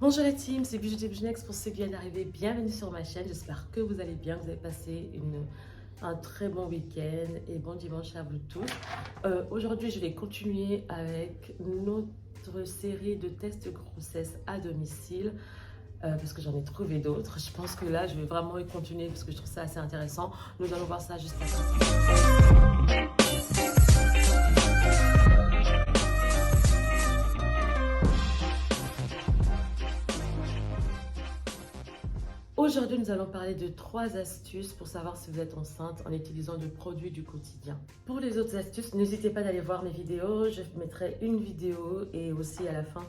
Bonjour la team, c'est Bijou Next. Pour ceux qui viennent d'arriver, bienvenue sur ma chaîne. J'espère que vous allez bien, que vous avez passé un très bon week-end et bon dimanche à vous tous. Aujourd'hui, je vais continuer avec notre série de tests de grossesse à domicile parce que j'en ai trouvé d'autres. Je pense que là, je vais vraiment y continuer parce que je trouve ça assez intéressant. Nous allons voir ça juste après. Aujourd'hui, nous allons parler de 3 astuces pour savoir si vous êtes enceinte en utilisant des produits du quotidien. Pour les autres astuces, n'hésitez pas d'aller voir mes vidéos. Je mettrai une vidéo et aussi à la fin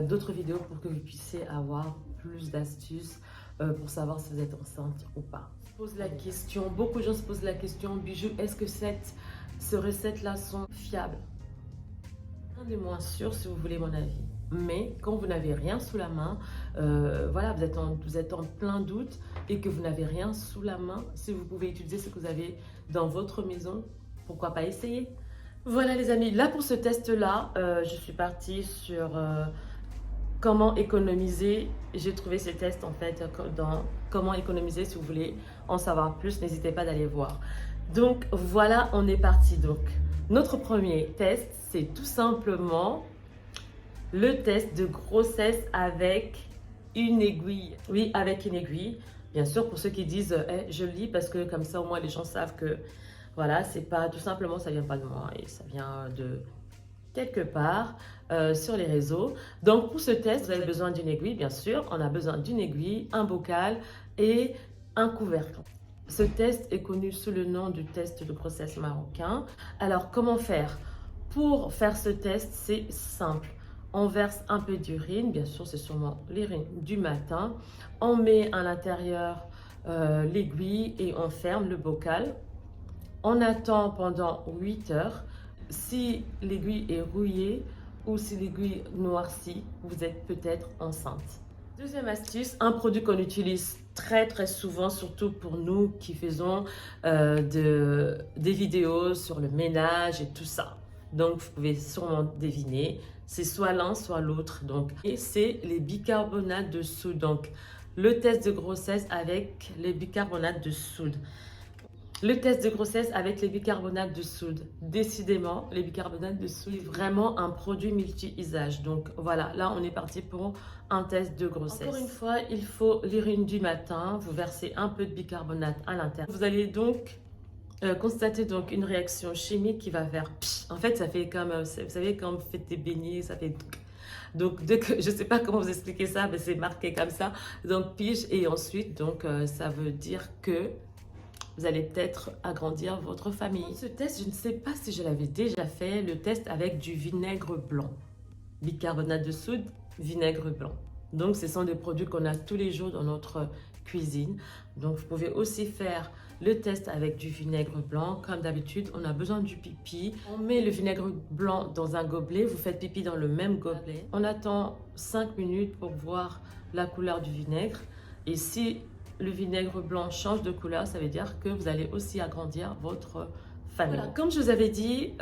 d'autres vidéos pour que vous puissiez avoir plus d'astuces pour savoir si vous êtes enceinte ou pas. Je pose la question, beaucoup de gens se posent la question, Bijou, est-ce que ces recettes-là sont fiables? Rien n'est moins sûr si vous voulez mon avis. Mais quand vous n'avez rien sous la main, voilà, vous êtes en plein doute et que vous n'avez rien sous la main, si vous pouvez utiliser ce que vous avez dans votre maison, pourquoi pas essayer? Voilà les amis, là pour ce test-là, je suis partie sur comment économiser. J'ai trouvé ces tests en fait dans comment économiser. Si vous voulez en savoir plus, n'hésitez pas d'aller voir. Donc voilà, on est parti. Donc notre premier test, c'est tout simplement le test de grossesse avec une aiguille. Oui, avec une aiguille. Bien sûr, pour ceux qui disent je lis parce que comme ça au moins les gens savent que voilà, c'est pas tout simplement, ça vient pas de moi et ça vient de quelque part sur les réseaux. Donc pour ce test, vous avez besoin d'une aiguille, bien sûr. On a besoin d'une aiguille, un bocal et un couvercle. Ce test est connu sous le nom du test de grossesse marocain. Alors comment faire? Pour faire ce test, c'est simple. On verse un peu d'urine, bien sûr c'est sûrement l'urine du matin. On met à l'intérieur l'aiguille et on ferme le bocal. On attend pendant 8 heures. Si l'aiguille est rouillée ou si l'aiguille noircit, vous êtes peut-être enceinte. Deuxième astuce, un produit qu'on utilise très souvent, surtout pour nous qui faisons des vidéos sur le ménage et tout ça. Donc vous pouvez sûrement deviner, c'est soit l'un soit l'autre. Donc, et c'est les bicarbonates de soude. Donc le test de grossesse avec les bicarbonates de soude. Le test de grossesse avec les bicarbonates de soude. Décidément, les bicarbonates de soude, c'est vraiment un produit multi-usage. Donc voilà, là on est parti pour un test de grossesse. Encore une fois, il faut l'urine du matin. Vous versez un peu de bicarbonate à l'intérieur. Vous allez donc constater donc une réaction chimique qui va faire psh. En fait, ça fait comme, vous savez, quand vous faites des beignets, ça fait... Donc, je ne sais pas comment vous expliquer ça, mais c'est marqué comme ça. Donc, pige et ensuite, donc, ça veut dire que vous allez peut-être agrandir votre famille. Ce test, je ne sais pas si je l'avais déjà fait, le test avec du vinaigre blanc. Bicarbonate de soude, vinaigre blanc. Donc, ce sont des produits qu'on a tous les jours dans notre cuisine. Donc, vous pouvez aussi faire le test avec du vinaigre blanc. Comme d'habitude, on a besoin du pipi. On met le vinaigre blanc dans un gobelet. Vous faites pipi dans le même gobelet. On attend 5 minutes pour voir la couleur du vinaigre. Et si le vinaigre blanc change de couleur, ça veut dire que vous allez aussi agrandir votre famille. Voilà, comme je vous avais dit,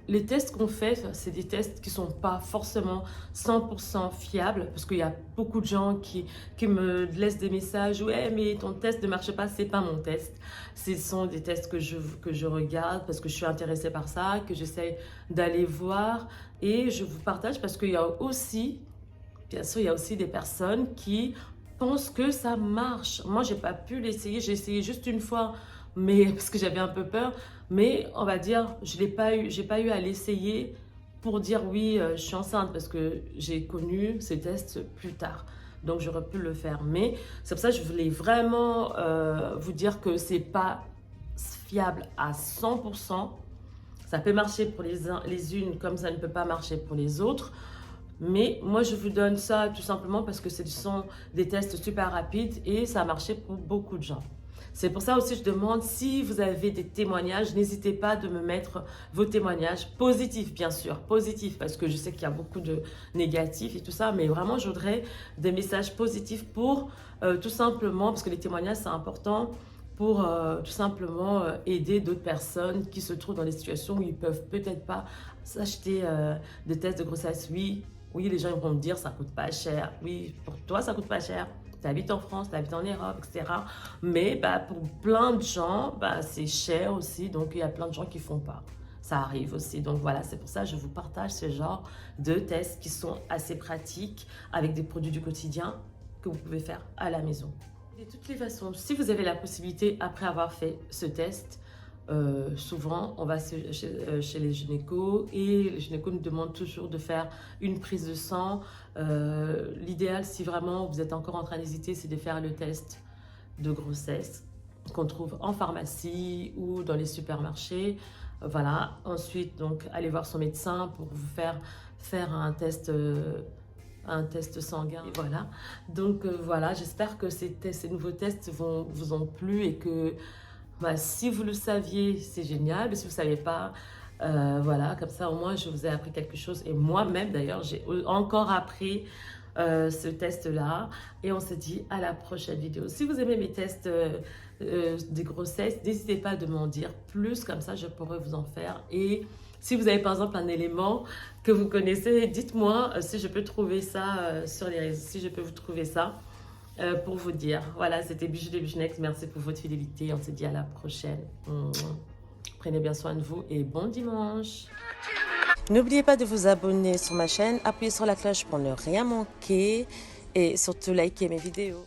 les tests qu'on fait, c'est des tests qui ne sont pas forcément 100% fiables parce qu'il y a beaucoup de gens qui me laissent des messages « Ouais, mais ton test ne marche pas, c'est pas mon test. » Ce sont des tests que je regarde parce que je suis intéressée par ça, que j'essaie d'aller voir et je vous partage parce qu'il y a aussi, bien sûr, il y a aussi des personnes qui pensent que ça marche. Moi, j'ai pas pu l'essayer. J'ai essayé juste une fois, mais parce que j'avais un peu peur. Mais on va dire, j'ai pas eu à l'essayer pour dire oui, je suis enceinte parce que j'ai connu ces tests plus tard. Donc, j'aurais pu le faire. Mais c'est pour ça que je voulais vraiment vous dire que c'est pas fiable à 100%. Ça peut marcher pour les unes comme ça ne peut pas marcher pour les autres. Mais moi, je vous donne ça tout simplement parce que ce sont des tests super rapides et ça a marché pour beaucoup de gens. C'est pour ça aussi que je demande si vous avez des témoignages, n'hésitez pas de me mettre vos témoignages positifs, bien sûr, positifs, parce que je sais qu'il y a beaucoup de négatifs et tout ça, mais vraiment, je voudrais des messages positifs pour tout simplement, parce que les témoignages, c'est important, pour tout simplement aider d'autres personnes qui se trouvent dans des situations où ils ne peuvent peut-être pas s'acheter des tests de grossesse, oui, Oui, les gens ils vont me dire ça coûte pas cher. Oui, pour toi ça coûte pas cher. Tu habites en France, tu habites en Europe, etc. Mais bah, pour plein de gens, bah, c'est cher aussi. Donc il y a plein de gens qui font pas. Ça arrive aussi. Donc voilà, c'est pour ça que je vous partage ce genre de tests qui sont assez pratiques avec des produits du quotidien que vous pouvez faire à la maison. De toutes les façons, si vous avez la possibilité, après avoir fait ce test, souvent on va chez les gynécos et les gynécos nous demandent toujours de faire une prise de sang. L'idéal, si vraiment vous êtes encore en train d'hésiter, c'est de faire le test de grossesse qu'on trouve en pharmacie ou dans les supermarchés. Voilà. Ensuite, donc, allez voir son médecin pour vous faire un test sanguin. Et voilà. Donc voilà, j'espère que ces nouveaux tests vous ont plu et que bah, si vous le saviez, c'est génial. Mais si vous ne savez pas, voilà, comme ça au moins je vous ai appris quelque chose. Et moi-même d'ailleurs, j'ai encore appris ce test-là. Et on se dit à la prochaine vidéo. Si vous aimez mes tests des grossesses, n'hésitez pas à m'en dire plus, comme ça je pourrais vous en faire. Et si vous avez par exemple un élément que vous connaissez, dites-moi si je peux trouver ça sur les réseaux, si je peux vous trouver ça pour vous dire. Voilà, c'était Bijou de Bijonex. Merci pour votre fidélité. On se dit à la prochaine. Prenez bien soin de vous et bon dimanche. N'oubliez pas de vous abonner sur ma chaîne, appuyez sur la cloche pour ne rien manquer et surtout liker mes vidéos.